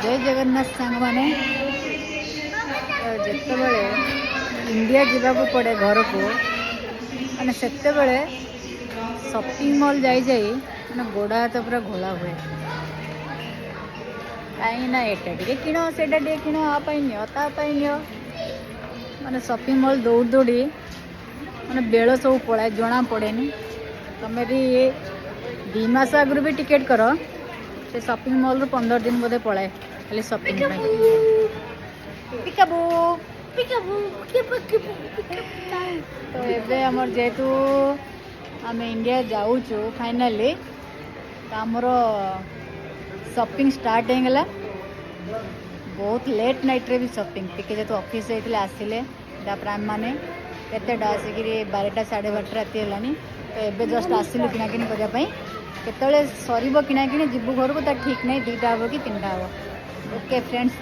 जय जगन्नाथ सांग माने जिते बड़े इंडिया जावाक पड़े घर को मैंने से शॉपिंग मॉल जाई मैंने गोड़ा हाथ पूरा घोला हुए कहीं एटा टे किण से किण आपाई नियो तापाई नियो मैंने शॉपिंग मॉल दौड़ दौड़ी मैंने बेल सब पलाए जना पड़े तुम भी 2 मास आगु भी टिकेट कर से शॉपिंग मॉल 15 दिन बोधे पलाए खाली शॉपिंग तो ये आमर जेहेतु आम इंडिया जाऊँ फाइनाली तो आमर शॉपिंग स्टार्ट होगा बहुत लेट नाइट रे भी शॉपिंग टिके जेहेतु ऑफिस होते आसिले आम मैंने केतेटा आसिक 12टा 12:30 राति है तो ये जस्ट आसिलु किणाकिणी करने केतले सर किणाकिणी जीवु घर को ठीक नहीं 2टा हम कि 3टा हम ओके फ्रेंड्स